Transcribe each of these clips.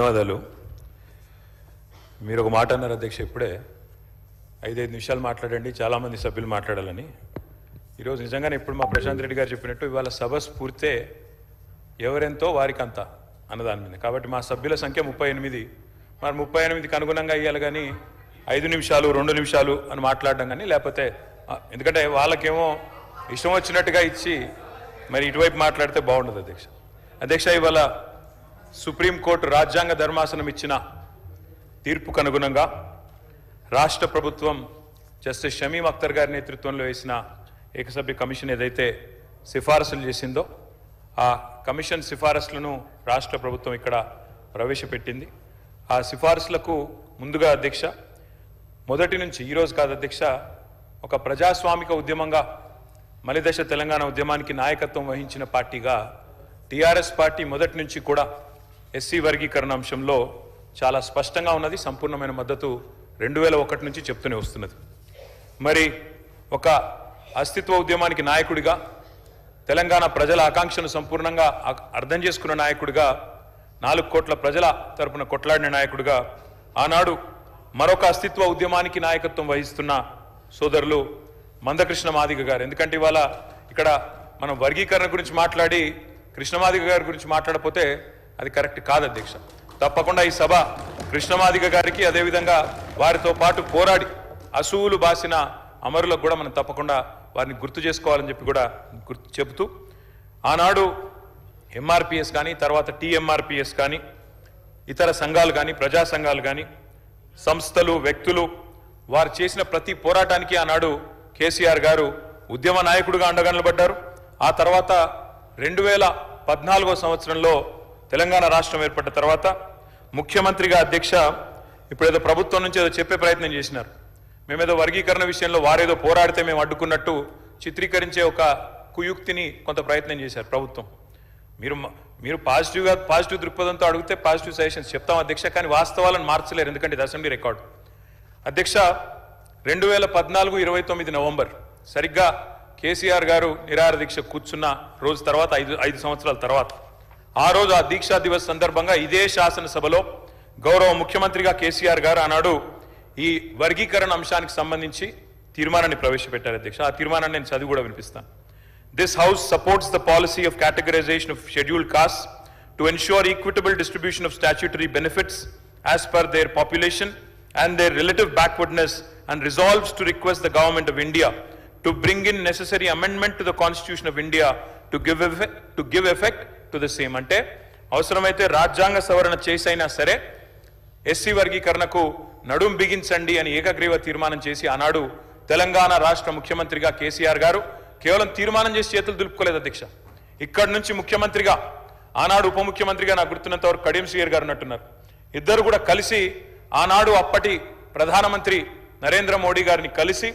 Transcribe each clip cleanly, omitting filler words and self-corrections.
ధన్యవాదాలు. మీరు ఒక మాట అన్నారు అధ్యక్ష, ఇప్పుడే 5 నిమిషాలు మాట్లాడండి, చాలామంది సభ్యులు మాట్లాడాలని. ఈరోజు నిజంగానే ఇప్పుడు మా ప్రశాంత్ రెడ్డి గారు చెప్పినట్టు ఇవాళ సభ స్ఫూర్తే ఎవరెంతో వారికంతా అన్నదాని మీద. కాబట్టి మా సభ్యుల సంఖ్య 38. మరి 38కి అనుగుణంగా ఇవ్వాలి కానీ 5 నిమిషాలు 2 నిమిషాలు అని మాట్లాడడం కానీ, లేకపోతే ఎందుకంటే వాళ్ళకేమో ఇష్టం వచ్చినట్టుగా ఇచ్చి మరి ఇటువైపు మాట్లాడితే బాగుండదు అధ్యక్ష. అధ్యక్ష, ఇవాళ సుప్రీంకోర్టు రాజ్యాంగ ధర్మాసనం ఇచ్చిన తీర్పుకు అనుగుణంగా రాష్ట్ర ప్రభుత్వం జస్టిస్ షమీమ్ అఖ్తర్ గారి నేతృత్వంలో వేసిన ఏకసభ్య కమిషన్ ఏదైతే సిఫారసులు చేసిందో ఆ కమిషన్ సిఫారసులను రాష్ట్ర ప్రభుత్వం ఇక్కడ ప్రవేశపెట్టింది. ఆ సిఫారసులకు ముందుగా అధ్యక్ష, మొదటి నుంచి ఈరోజు కాదు అధ్యక్ష, ఒక ప్రజాస్వామిక ఉద్యమంగా మలిదశ తెలంగాణ ఉద్యమానికి నాయకత్వం వహించిన పార్టీగా టీఆర్ఎస్ పార్టీ మొదటి నుంచి కూడా ఎస్సీ వర్గీకరణ అంశంలో చాలా స్పష్టంగా ఉన్నది. సంపూర్ణమైన మద్దతు 2001 నుంచి చెప్తూనే వస్తున్నది. మరి ఒక అస్తిత్వ ఉద్యమానికి నాయకుడిగా, తెలంగాణ ప్రజల ఆకాంక్షను సంపూర్ణంగా అర్థం చేసుకున్న నాయకుడిగా, 4 కోట్ల ప్రజల తరపున కొట్లాడిన నాయకుడిగా, ఆనాడు మరొక అస్తిత్వ ఉద్యమానికి నాయకత్వం వహిస్తున్న సోదరులు మందకృష్ణ మాదిగ గారు. ఎందుకంటే ఇవాళ ఇక్కడ మనం వర్గీకరణ గురించి మాట్లాడి కృష్ణమాదిగ గారి గురించి మాట్లాడకపోతే అది కరెక్ట్ కాదు అధ్యక్ష. తప్పకుండా ఈ సభ కృష్ణమాదిగ గారికి, అదేవిధంగా వారితో పాటు పోరాడి అసూలు బాసిన అమరులకు కూడా మనం తప్పకుండా వారిని గుర్తు చేసుకోవాలని చెప్పి కూడా చెబుతూ, ఆనాడు ఎంఆర్పిఎస్ కానీ, తర్వాత టీఎంఆర్పిఎస్ కానీ, ఇతర సంఘాలు కానీ, ప్రజా సంఘాలు కానీ, సంస్థలు, వ్యక్తులు వారు చేసిన ప్రతి పోరాటానికి ఆనాడు కేసీఆర్ గారు ఉద్యమ నాయకుడిగా అండగా నిలబడ్డారు. ఆ తర్వాత 2014వ సంవత్సరంలో తెలంగాణ రాష్ట్రం ఏర్పడిన తర్వాత ముఖ్యమంత్రిగా అధ్యక్ష, ఇప్పుడేదో ప్రభుత్వం నుంచి ఏదో చెప్పే ప్రయత్నం చేసినారు. మేమేదో వర్గీకరణ విషయంలో వారేదో పోరాడితే మేము అడ్డుకున్నట్టు చిత్రీకరించే ఒక కుయుక్తిని కొంత ప్రయత్నం చేశారు ప్రభుత్వం. మీరు పాజిటివ్ దృక్పథంతో అడిగితే పాజిటివ్ సజెషన్స్ చెప్తాం అధ్యక్ష, కానీ వాస్తవాలను మార్చలేరు, ఎందుకంటే ఇది అసెంబ్లీ రికార్డు. అధ్యక్ష, 2014 29 నవంబర్ సరిగ్గా కేసీఆర్ గారు నిరాహార దీక్ష కూర్చున్న రోజు తర్వాత 5 సంవత్సరాల తర్వాత, ఆ రోజు ఆ దీక్షా దివస్ సందర్భంగా ఇదే శాసనసభలో గౌరవ ముఖ్యమంత్రిగా కేసీఆర్ గారు ఆనాడు ఈ వర్గీకరణ అంశానికి సంబంధించి తీర్మానాన్ని ప్రవేశపెట్టారు అధ్యక్ష. ఆ తీర్మానాన్ని నేను చదివి కూడా వినిపిస్తాను. This house supports the policy of categorization of scheduled castes to ensure equitable distribution of statutory benefits as per their population and their relative backwardness, and resolves to request the government of India to bring in necessary amendment to the Constitution of India to give effect to the same. అంటే అవసరమైతే రాజ్యాంగ సవరణ చేసైనా సరే SC వర్గీకరణకు నడుం బిగించండి అని ఏకగ్రీవ తీర్మానం చేసి ఆనాడు తెలంగాణ రాష్ట్ర ముఖ్యమంత్రిగా కేసీఆర్ గారు కేవలం తీర్మానం చేసి చేతులు దులుపుకోలేదు అధ్యక్ష. ఇక్కడి నుంచి ముఖ్యమంత్రిగా, ఆనాడు ఉప ముఖ్యమంత్రిగా నాకు గుర్తున్నంత వరకు కడియం శ్రీయర్ గారు ఉన్నట్టున్నారు. ఇద్దరు కూడా కలిసి ఆనాడు అప్పటి ప్రధానమంత్రి నరేంద్ర మోడీ గారిని కలిసి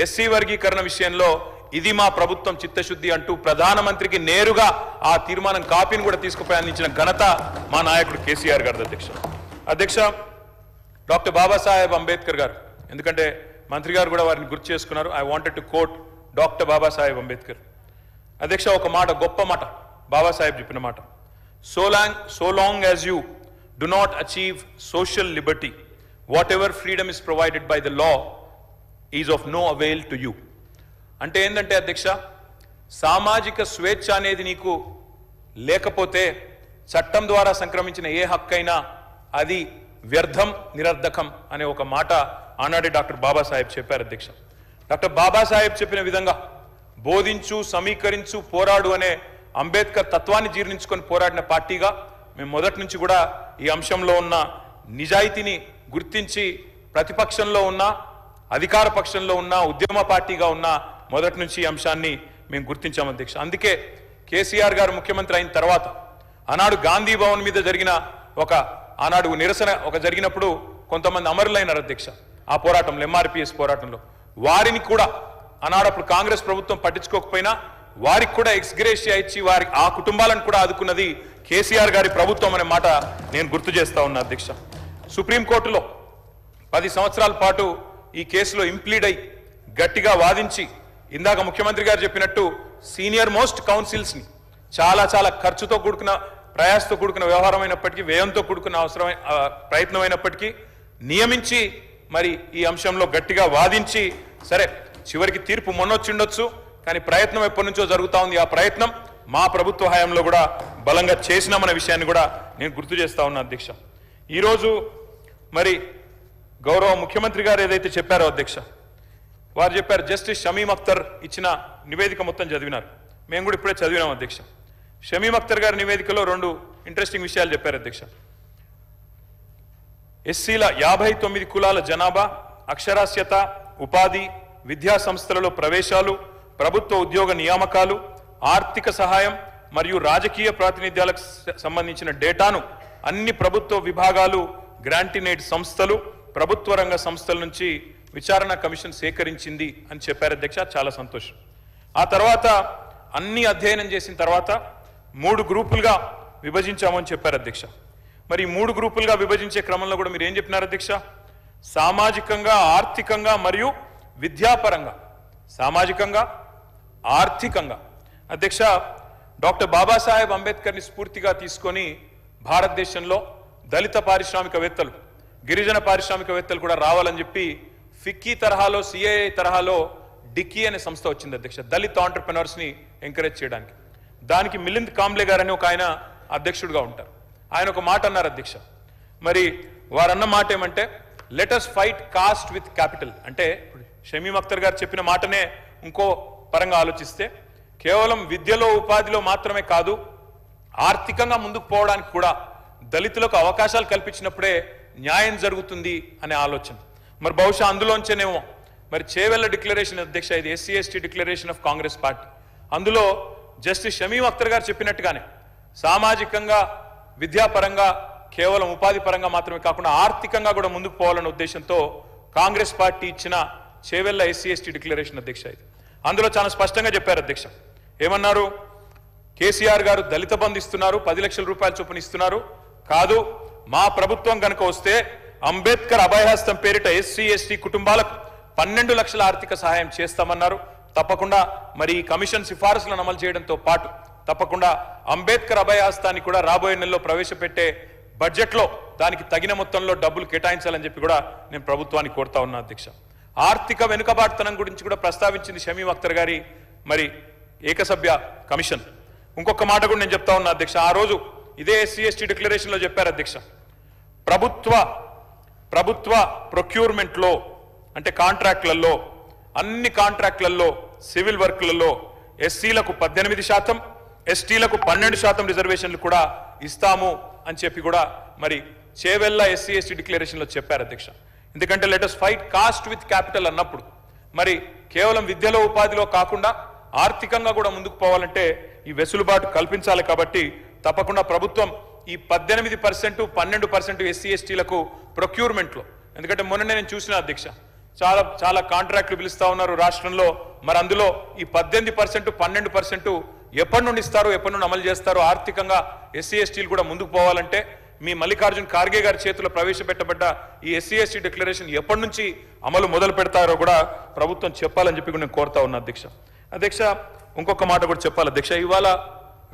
ఎస్సీ వర్గీకరణ విషయంలో ఇది మా ప్రభుత్వం చిత్తశుద్ధి అంటూ ప్రధానమంత్రికి నేరుగా ఆ తీర్మానం కాపీని కూడా తీసుకుపోయి అందించిన ఘనత మా నాయకుడు కేసీఆర్ గారు అధ్యక్ష. అధ్యక్ష, డాక్టర్ బాబాసాహెబ్ అంబేద్కర్ గారు, ఎందుకంటే మంత్రి గారు కూడా వారిని గుర్తు చేసుకున్నారు. I wanted to quote doctor Babasaheb Ambedkar. అధ్యక్ష, ఒక మాట, గొప్ప మాట బాబాసాహెబ్ చెప్పిన మాట, so long as you do not achieve social liberty, whatever freedom is provided by the law is of no avail to you. అంటే ఏంటంటే అధ్యక్ష, సామాజిక స్వేచ్ఛ అనేది నీకు లేకపోతే చట్టం ద్వారా సంక్రమించిన ఏ హక్కైనా అది వ్యర్థం, నిరర్ధకం అనే ఒక మాట ఆనాడే డాక్టర్ బాబాసాహెబ్ చెప్పారు అధ్యక్ష. డాక్టర్ బాబాసాహెబ్ చెప్పిన విధంగా బోధించు, సమీకరించు, పోరాడు అనే అంబేద్కర్ తత్వాన్ని జీర్ణించుకొని పోరాడిన పార్టీగా మేము మొదటి నుంచి కూడా ఈ అంశంలో ఉన్న నిజాయితీని గుర్తించి ప్రతిపక్షంలో ఉన్న, అధికార పక్షంలో ఉన్న, ఉద్యమ పార్టీగా ఉన్న మొదటి నుంచి ఈ అంశాన్ని మేము గుర్తించాం అధ్యక్ష. అందుకే కేసీఆర్ గారు ముఖ్యమంత్రి అయిన తర్వాత ఆనాడు గాంధీ భవన్ మీద జరిగిన ఆనాడు నిరసన జరిగినప్పుడు కొంతమంది అమరులైనారు అధ్యక్ష. ఆ పోరాటంలో, ఎంఆర్పిఎస్ పోరాటంలో వారిని కూడా ఆనాడు అప్పుడు కాంగ్రెస్ ప్రభుత్వం పట్టించుకోకపోయినా వారికి కూడా ఎక్స్గ్రేషియా ఇచ్చి ఆ కుటుంబాలను కూడా ఆదుకున్నది కేసీఆర్ గారి ప్రభుత్వం అనే మాట నేను గుర్తు చేస్తా ఉన్నా అధ్యక్ష. సుప్రీంకోర్టులో 10 సంవత్సరాల పాటు ఈ కేసులో ఇంప్లీడ్ అయి గట్టిగా వాదించి, ఇందాక ముఖ్యమంత్రి గారు చెప్పినట్టు సీనియర్ మోస్ట్ కౌన్సిల్స్ని చాలా ఖర్చుతో కూడుకున్న ప్రయాసతో కూడుకున్న వ్యవహారం అయినప్పటికీ, వ్యయంతో కూడుకున్న అవసరమైన ప్రయత్నం అయినప్పటికీ నియమించి మరి ఈ అంశంలో గట్టిగా వాదించి, సరే చివరికి తీర్పు మొన్నొచ్చిండొచ్చు, కానీ ప్రయత్నం ఎప్పటి నుంచో జరుగుతూ ఉంది. ఆ ప్రయత్నం మా ప్రభుత్వ హయాంలో కూడా బలంగా చేసినామన్న విషయాన్ని కూడా నేను గుర్తు చేస్తా ఉన్నా అధ్యక్ష. ఈరోజు మరి గౌరవ ముఖ్యమంత్రి గారు ఏదైతే చెప్పారో అధ్యక్ష, వారు చెప్పారు జస్టిస్ షమీమ్ అఖ్తర్ ఇచ్చిన నివేదిక మొత్తం చదివినారు. మేము కూడా ఇప్పుడే చదివినాం అధ్యక్ష. షమీమ్ అఖ్తర్ గారి నివేదికలో 2 ఇంట్రెస్టింగ్ విషయాలు చెప్పారు అధ్యక్ష. ఎస్సీల 59 కులాల జనాభా, అక్షరాస్యత, ఉపాధి, విద్యా సంస్థలలో ప్రవేశాలు, ప్రభుత్వ ఉద్యోగ నియామకాలు, ఆర్థిక సహాయం మరియు రాజకీయ ప్రాతినిధ్యాలకు సంబంధించిన డేటాను అన్ని ప్రభుత్వ విభాగాలు, గ్రాంటినేట్ సంస్థలు, ప్రభుత్వ రంగ సంస్థల నుంచి విచారణ కమిషన్ సేకరించింది అని చెప్పారు అధ్యక్ష. చాలా సంతోషం. ఆ తర్వాత అన్ని అధ్యయనం చేసిన తర్వాత 3 గ్రూపులుగా విభజించామని చెప్పారు అధ్యక్ష. మరి 3 గ్రూపులుగా విభజించే క్రమంలో కూడా మీరు ఏం చెప్పినారు అధ్యక్ష? సామాజికంగా, ఆర్థికంగా మరియు విద్యాపరంగా. సామాజికంగా, ఆర్థికంగా. అధ్యక్ష, డాక్టర్ బాబాసాహెబ్ అంబేద్కర్ని స్ఫూర్తిగా తీసుకొని భారతదేశంలో దళిత పారిశ్రామికవేత్తలు, గిరిజన పారిశ్రామికవేత్తలు కూడా రావాలని చెప్పి ఫిక్కీ తరహాలో, సిఐఏ తరహాలో డిక్కీ అనే సంస్థ వచ్చింది అధ్యక్ష, దళిత ఆంటర్ప్రెనర్స్ని ఎంకరేజ్ చేయడానికి. దానికి మిలింద్ కాంబ్లే గారు అని ఒక ఆయన అధ్యక్షుడిగా ఉంటారు. ఆయన ఒక మాట అన్నారు అధ్యక్ష. మరి వారన్న మాట ఏమంటే, let's fight caste with capital. అంటే షమీమ్ అఖ్తర్ గారు చెప్పిన మాటనే ఇంకో పరంగా ఆలోచిస్తే, కేవలం విద్యలో, ఉపాధిలో మాత్రమే కాదు, ఆర్థికంగా ముందుకు పోవడానికి కూడా దళితులకు అవకాశాలు కల్పించినప్పుడే న్యాయం జరుగుతుంది అనే ఆలోచన. మరి బహుశా అందులోంచేనేమో మరి చేవెళ్ల డిక్లరేషన్ అధ్యక్ష, ఇది SC/ST declaration of Congress party. అందులో జస్టిస్ షమీమ్ అఖ్తర్ గారు చెప్పినట్టుగానే సామాజికంగా, విద్యాపరంగా, కేవలం ఉపాధి పరంగా మాత్రమే కాకుండా ఆర్థికంగా కూడా ముందుకు పోవాలనే ఉద్దేశంతో కాంగ్రెస్ పార్టీ ఇచ్చిన చేవెళ్ల SC/ST డిక్లరేషన్ అధ్యక్ష. ఇది అందులో చాలా స్పష్టంగా చెప్పారు అధ్యక్ష. ఏమన్నారు? కేసీఆర్ గారు దళిత బంధు ఇస్తున్నారు, 10 లక్షల రూపాయల చొప్పున ఇస్తున్నారు. కాదు, మా ప్రభుత్వం కనుక వస్తే అంబేద్కర్ అభయహస్తం పేరిట SC/ST కుటుంబాలకు 12 లక్షల ఆర్థిక సహాయం చేస్తామన్నారు. తప్పకుండా మరి ఈ కమిషన్ సిఫారసులను అమలు చేయడంతో పాటు తప్పకుండా అంబేద్కర్ అభయహస్తాన్ని కూడా రాబోయే నెలలో ప్రవేశపెట్టే బడ్జెట్లో దానికి తగిన మొత్తంలో డబ్బులు కేటాయించాలని చెప్పి కూడా నేను ప్రభుత్వాన్ని కోరుతా ఉన్నా అధ్యక్ష. ఆర్థిక వెనుకబాటుతనం గురించి కూడా ప్రస్తావించింది షమీమ్ అఖ్తర్ గారి మరి ఏకసభ్య కమిషన్. ఇంకొక మాట కూడా నేను చెప్తా ఉన్నా అధ్యక్ష. ఆ రోజు ఇదే SC/ST డిక్లరేషన్లో చెప్పారు అధ్యక్ష, ప్రభుత్వ ప్రొక్యూర్మెంట్లో అంటే కాంట్రాక్ట్లలో, అన్ని కాంట్రాక్ట్లలో, సివిల్ వర్క్లలో ఎస్సీలకు 18%, STలకు 12% రిజర్వేషన్లు కూడా ఇస్తాము అని చెప్పి కూడా మరి చేవెళ్ల SC/ST డిక్లరేషన్లో చెప్పారు అధ్యక్ష. ఎందుకంటే let's fight caste with capital అన్నప్పుడు మరి కేవలం విద్యలో, ఉపాధిలో కాకుండా ఆర్థికంగా కూడా ముందుకు పోవాలంటే ఈ వెసులుబాటు కల్పించాలి. కాబట్టి తప్పకుండా ప్రభుత్వం ఈ 18%, 12% SC/STలకు ప్రొక్యూర్మెంట్లో, ఎందుకంటే మొన్ననే నేను చూసిన అధ్యక్ష, చాలా కాంట్రాక్టులు పిలుస్తా ఉన్నారు రాష్ట్రంలో. మరి అందులో ఈ 18%, 12% ఎప్పటి నుండి ఇస్తారో, ఎప్పటి నుండి అమలు చేస్తారో, ఆర్థికంగా SC/STలు కూడా ముందుకు పోవాలంటే మీ మల్లికార్జున్ ఖార్గే గారి చేతిలో ప్రవేశపెట్టబడ్డ ఈ SC/ST డిక్లరేషన్ ఎప్పటి నుంచి అమలు మొదలు పెడతారో కూడా ప్రభుత్వం చెప్పాలని చెప్పి నేను కోరుతా ఉన్నా అధ్యక్ష. ఇంకొక మాట కూడా చెప్పాలి అధ్యక్ష. ఇవాళ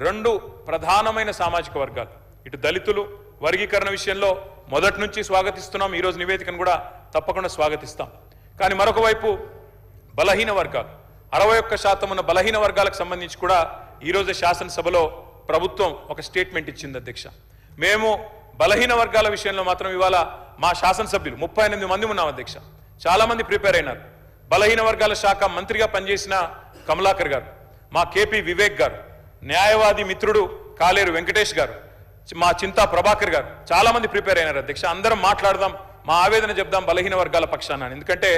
2 ప్రధానమైన సామాజిక వర్గాలు, ఇటు దళితులు వర్గీకరణ విషయంలో మొదటి నుంచి స్వాగతిస్తున్నాం, ఈరోజు నివేదికను కూడా తప్పకుండా స్వాగతిస్తాం. కానీ మరొక వైపు బలహీన వర్గాలు, 61% ఉన్న బలహీన వర్గాలకు సంబంధించి కూడా ఈరోజు శాసనసభలో ప్రభుత్వం ఒక స్టేట్మెంట్ ఇచ్చింది అధ్యక్ష. మేము బలహీన వర్గాల విషయంలో మాత్రం ఇవాళ మా శాసనసభ్యులు 38 మంది ఉన్నాం అధ్యక్ష. చాలా మంది ప్రిపేర్ అయినారు. బలహీన వర్గాల శాఖ మంత్రిగా పనిచేసిన కమలాకర్ గారు, మా KP వివేక్ గారు, న్యాయవాది మిత్రుడు కాలేరు వెంకటేష్ గారు, మా చింతా ప్రభాకర్ గారు, చాలా మంది ప్రిపేర్ అయినారు అధ్యక్ష. అందరం మాట్లాడదాం, మా ఆవేదన చెప్దాం బలహీన వర్గాల పక్షాన. ఎందుకంటే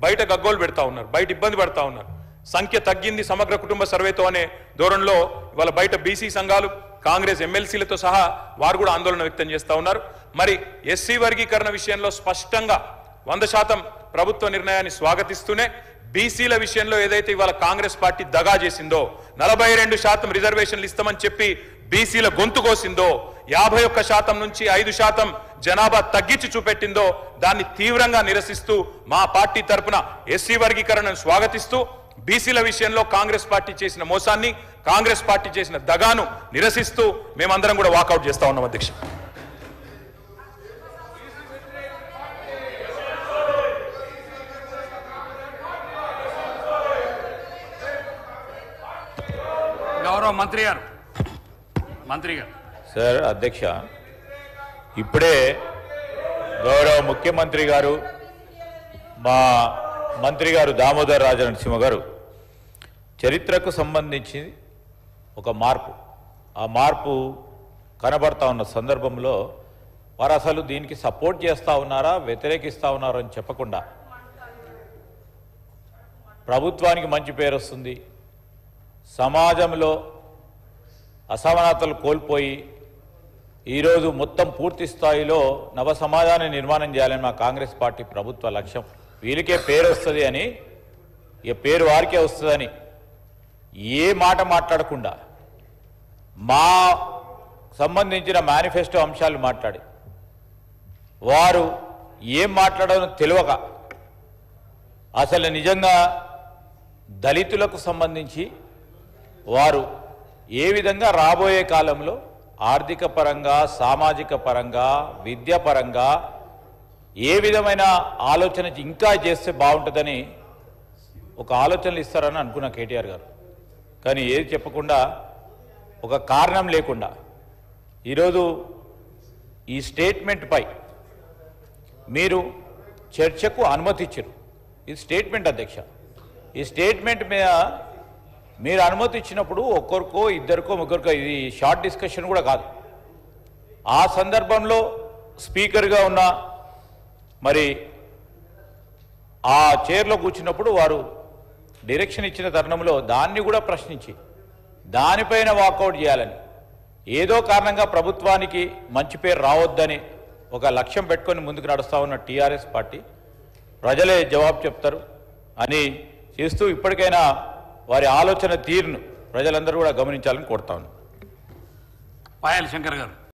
బయట గగ్గోలు పెడతా ఉన్నారు, బయట ఇబ్బంది పడతా ఉన్నారు. సంఖ్య తగ్గింది సమగ్ర కుటుంబ సర్వేతో అనే ధోరణిలో ఇవాళ బయట BC సంఘాలు, కాంగ్రెస్ MLCలతో సహా వారు కూడా ఆందోళన వ్యక్తం చేస్తూ ఉన్నారు. మరి SC వర్గీకరణ విషయంలో స్పష్టంగా 100% ప్రభుత్వ నిర్ణయాన్ని స్వాగతిస్తూనే BCల విషయంలో ఏదైతే ఇవాళ కాంగ్రెస్ పార్టీ దగా చేసిందో, 42% రిజర్వేషన్లు ఇస్తామని చెప్పి BCల గొంతు కోసిందో, 51% నుంచి 5% జనాభా తగ్గించి చూపెట్టిందో, దాన్ని తీవ్రంగా నిరసిస్తూ మా పార్టీ తరపున SC వర్గీకరణను స్వాగతిస్తూ BCల విషయంలో కాంగ్రెస్ పార్టీ చేసిన మోసాన్ని కాంగ్రెస్ పార్టీ చేసిన దగాను నిరసిస్తూ మేమందరం కూడా వాకౌట్ చేస్తా ఉన్నాం అధ్యక్ష. గౌరవ మంత్రి గారు సార్ అధ్యక్ష, ఇప్పుడే గౌరవ ముఖ్యమంత్రి గారు మా మంత్రి గారు దామోదర్ రాజనరసింహ గారు చరిత్రకు సంబంధించి ఒక మార్పు, ఆ మార్పు కనబడతా ఉన్న సందర్భంలో వారు అసలు దీనికి సపోర్ట్ చేస్తూ ఉన్నారా వ్యతిరేకిస్తూ ఉన్నారా అని చెప్పకుండా ప్రభుత్వానికి మంచి పేరు వస్తుంది, సమాజంలో అసమానతలు కోల్పోయి ఈరోజు మొత్తం పూర్తి స్థాయిలో నవ సమాజాన్ని నిర్మాణం చేయాలని మా కాంగ్రెస్ పార్టీ ప్రభుత్వ లక్ష్యం, వీళ్ళకే పేరు వస్తుంది అని, ఇక పేరు వారికే వస్తుందని ఏ మాట మాట్లాడకుండా మా సంబంధించిన మేనిఫెస్టో అంశాలు మాట్లాడి వారు ఏం మాట్లాడాలో తెలియక అసలు నిజంగా దళితులకు సంబంధించి వారు ఏ విధంగా రాబోయే కాలంలో ఆర్థిక పరంగా, సామాజిక పరంగా, విద్యాపరంగా ఏ విధమైన ఆలోచన ఇంకా చేస్తే బాగుంటుందని ఒక ఆలోచనలు ఇస్తారని అనుకున్న కేటీఆర్ గారు. కానీ ఏది చెప్పకుండా ఒక కారణం లేకుండా ఈరోజు ఈ స్టేట్మెంట్పై మీరు చర్చకు అనుమతి ఇచ్చారు. ఇది స్టేట్మెంట్ అధ్యక్ష. ఈ స్టేట్మెంట్ మీద మీరు అనుమతి ఇచ్చినప్పుడు ఒక్కరికో ఇద్దరికో ముగ్గురికో ఇది షార్ట్ డిస్కషన్ కూడా కాదు. ఆ సందర్భంలో స్పీకర్గా ఉన్న మరి ఆ చైర్లో కూర్చున్నప్పుడు వారు డైరెక్షన్ ఇచ్చిన తరుణంలో దాన్ని కూడా ప్రశ్నించి దానిపైన వాకౌట్ చేయాలని, ఏదో కారణంగా ప్రభుత్వానికి మంచి పేరు రావద్దని ఒక లక్ష్యం పెట్టుకొని ముందుకు నడుస్తూ ఉన్న టీఆర్ఎస్ పార్టీ ప్రజలే జవాబు చెప్తారు అని చేస్తూ ఇప్పటికైనా వారి ఆలోచన తీరును ప్రజలందరూ కూడా గమనించాలని కోరుతా ఉన్నాను. పాయల్ శంకర్ గారు.